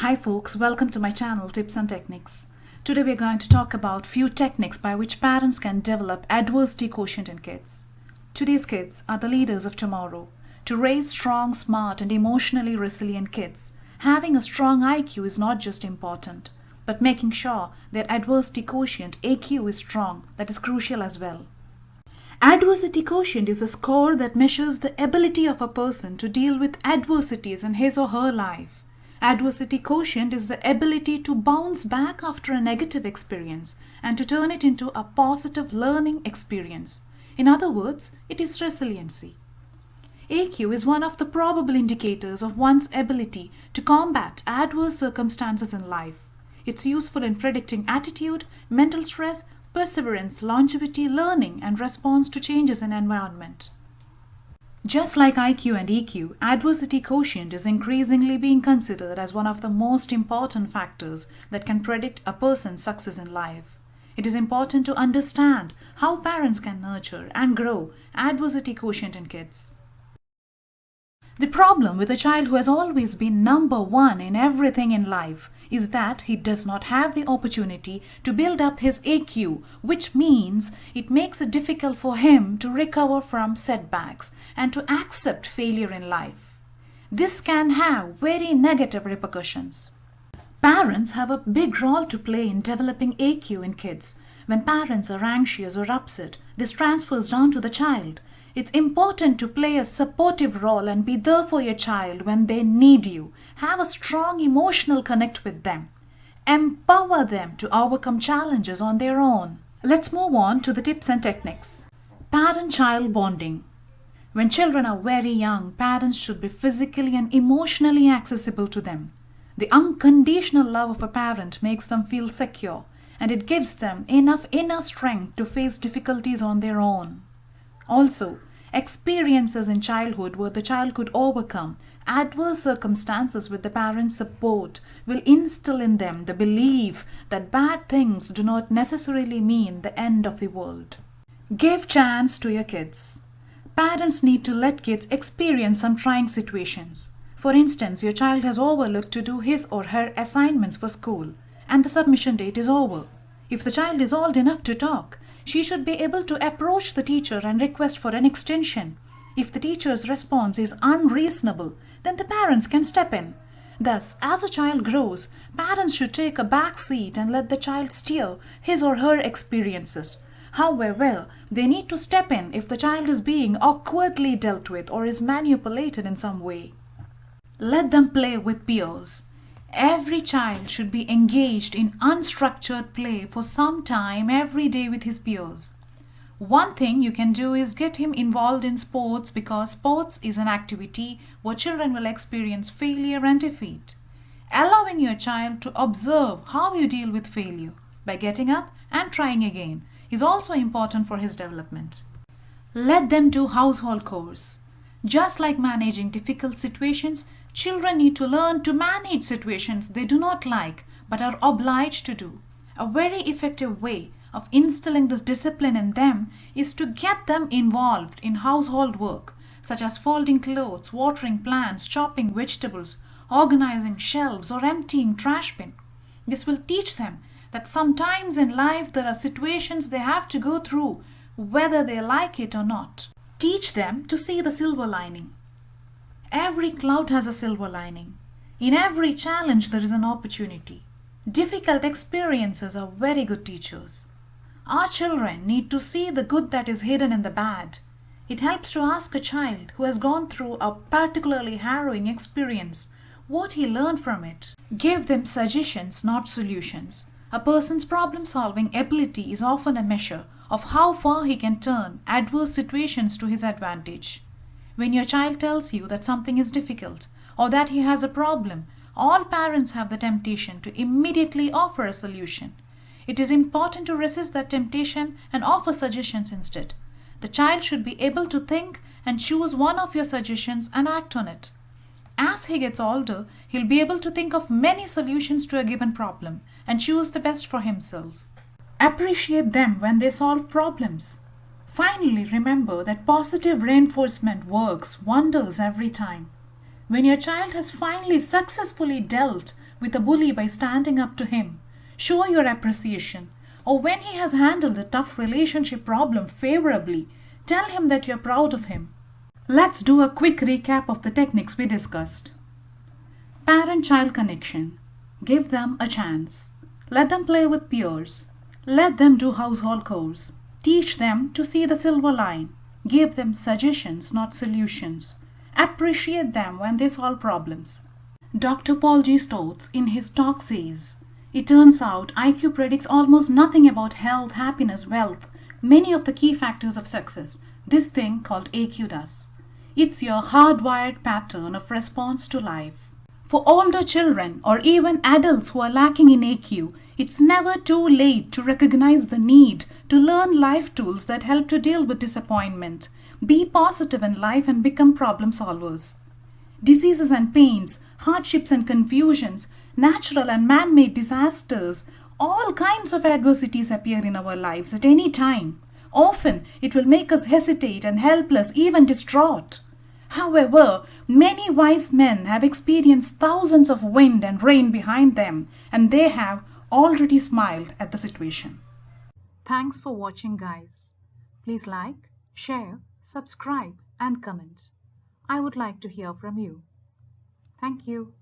Hi folks, welcome to my channel Tips and Techniques. Today we're going to talk about few techniques by which parents can develop adversity quotient in kids. Today's kids are the leaders of tomorrow. To raise strong, smart and emotionally resilient kids, having a strong IQ is not just important, but making sure their adversity quotient AQ is strong, that is crucial as well. Adversity quotient is a score that measures the ability of a person to deal with adversities in his or her life. Adversity quotient is the ability to bounce back after a negative experience and to turn it into a positive learning experience. In other words, it is resiliency. AQ is one of the probable indicators of one's ability to combat adverse circumstances in life. It's useful in predicting attitude, mental stress, perseverance, longevity, learning, and response to changes in environment. Just like IQ and EQ, adversity quotient is increasingly being considered as one of the most important factors that can predict a person's success in life. It is important to understand how parents can nurture and grow adversity quotient in kids. The problem with a child who has always been number one in everything in life is that he does not have the opportunity to build up his AQ, which means it makes it difficult for him to recover from setbacks and to accept failure in life. This can have very negative repercussions. Parents have a big role to play in developing AQ in kids. When parents are anxious or upset, this transfers down to the child. It's important to play a supportive role and be there for your child when they need you. Have a strong emotional connect with them. Empower them to overcome challenges on their own. Let's move on to the tips and techniques. Parent-child bonding. When children are very young, parents should be physically and emotionally accessible to them. The unconditional love of a parent makes them feel secure, and it gives them enough inner strength to face difficulties on their own. Also, experiences in childhood where the child could overcome adverse circumstances with the parent's support will instill in them the belief that bad things do not necessarily mean the end of the world. Give chance to your kids. Parents need to let kids experience some trying situations. For instance, your child has overlooked to do his or her assignments for school and the submission date is over. If the child is old enough to talk, she should be able to approach the teacher and request for an extension. If the teacher's response is unreasonable, then the parents can step in. Thus, as a child grows, parents should take a back seat and let the child steer his or her experiences. However, they need to step in if the child is being awkwardly dealt with or is manipulated in some way. Let them play with peers. Every child should be engaged in unstructured play for some time every day with his peers. One thing you can do is get him involved in sports because sports is an activity where children will experience failure and defeat. Allowing your child to observe how you deal with failure by getting up and trying again is also important for his development. Let them do household chores. Just like managing difficult situations, children need to learn to manage situations they do not like but are obliged to do. A very effective way of instilling this discipline in them is to get them involved in household work such as folding clothes, watering plants, chopping vegetables, organizing shelves or emptying trash bin. This will teach them that sometimes in life there are situations they have to go through whether they like it or not. Teach them to see the silver lining. Every cloud has a silver lining. In every challenge there is an opportunity. Difficult experiences are very good teachers. Our children need to see the good that is hidden in the bad. It helps to ask a child who has gone through a particularly harrowing experience what he learned from it. Give them suggestions, not solutions. A person's problem-solving ability is often a measure of how far he can turn adverse situations to his advantage. When your child tells you that something is difficult or that he has a problem, all parents have the temptation to immediately offer a solution. It is important to resist that temptation and offer suggestions instead. The child should be able to think and choose one of your suggestions and act on it. As he gets older, he'll be able to think of many solutions to a given problem and choose the best for himself. Appreciate them when they solve problems. Finally, remember that positive reinforcement works wonders every time. When your child has finally successfully dealt with a bully by standing up to him. Show your appreciation. Or when he has handled a tough relationship problem favorably, tell him that you're proud of him. Let's do a quick recap of the techniques we discussed. Parent-child connection. Give them a chance. Let them play with peers. Let them do household chores. Teach them to see the silver line. Give them suggestions, not solutions. Appreciate them when they solve problems. Dr. Paul G. Stotz in his talk says, "It turns out IQ predicts almost nothing about health, happiness, wealth, many of the key factors of success. This thing called AQ does. It's your hardwired pattern of response to life." For older children or even adults who are lacking in AQ, it's never too late to recognize the need to learn life tools that help to deal with disappointment, be positive in life, and become problem solvers. Diseases and pains, hardships and confusions, natural and man-made disasters, all kinds of adversities appear in our lives at any time. Often, it will make us hesitate and helpless, even distraught. However, many wise men have experienced thousands of wind and rain behind them, and they have already smiled at the situation. Thanks for watching, guys. Please like, share, subscribe, and comment. I would like to hear from you. Thank you.